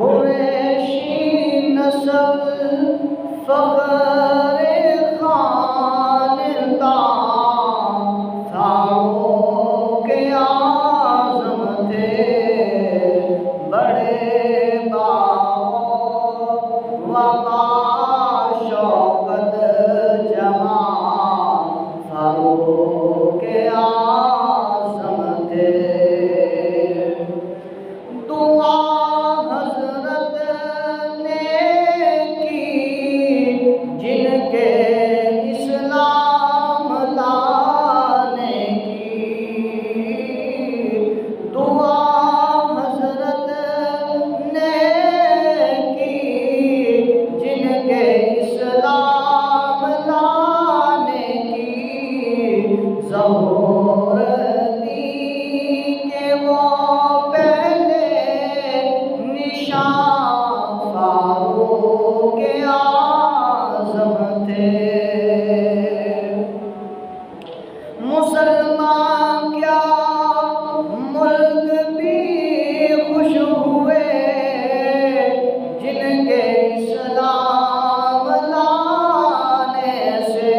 قریشی نسل فخر خاندان فاروق اعظم تھے، بڑے وبا شوکت جمال فاروق اعظم تھے۔ دعا حضرت نے کی جن کے اسلام لانے کی، دعا حضرت نے کی جن کے اسلام لانے کی، ظہور دی کہ وہ پہلے نشان فاروق اعظم تھے۔ مسلمان کیا ملک بھی خوش ہوئے جن کے اسلام لانے سے،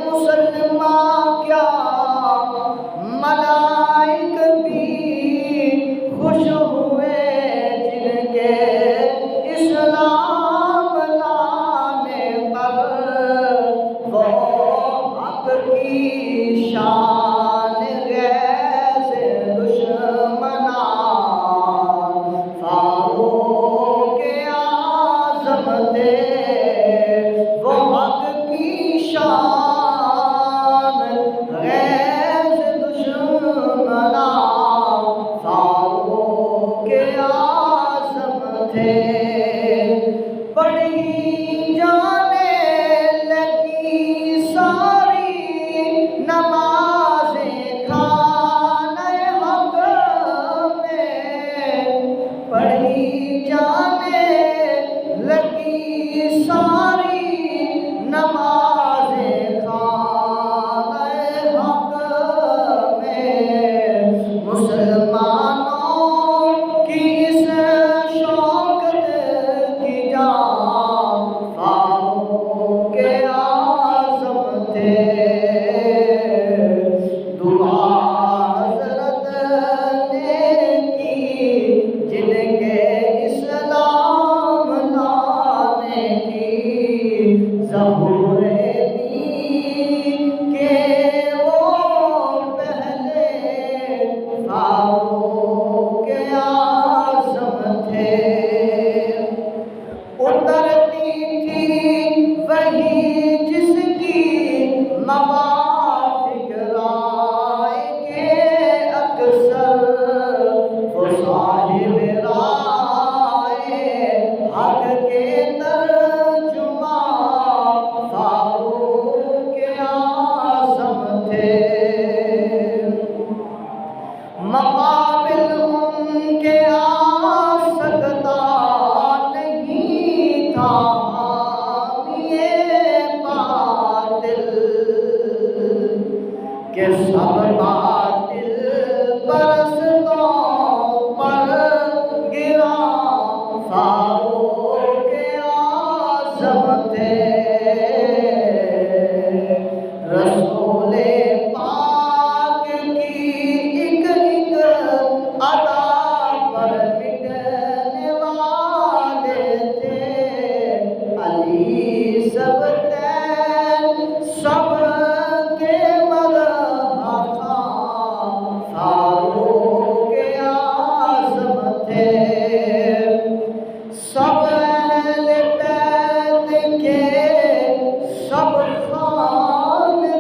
مسلمان کیا ملائک بھی خوش ہوئے جن کے اسلام لانے پر، وہ حق کی شان غیظ دشمنان فاروق اعظم تھے، وہ حق کی شان غیظ دشمنان فاروق اعظم تھے۔ پڑھی جانے لگی ساری نمازیں خانہ حق میں، پڑھی جانے لگی ساری نمازیں خانہ حق میں، مسلمانوں کی اس شوکت کی جان فاروق اعظم تھے۔ دعا حضرت نے کی جن کے اسلام لانے کی، ظہور دی کہ وہ پہلے فاروق اعظم تھے۔ اترتی تھی وہی جس کی موافق رائے کے اکثر، وہ صاحب رائے حق کے ترجمان فاروق اعظم تھے۔ مقابل ان کے آ سکتا نہیں تھا حامی باطل، کہ سب باطل پرستوں پر گرا فاروق اعظم تھے۔ رسول پاک کی ایک ایک ادا پر مٹنے والے تھے، علی سب تین سب کے مدح خواہ فاروق اعظم تھے۔ سب اہل بیت کے سب خاندان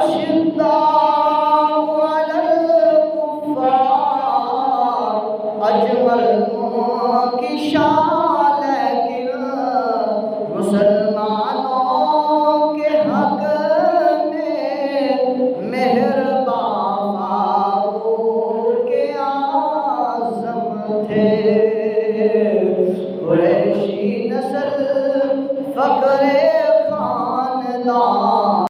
أشداء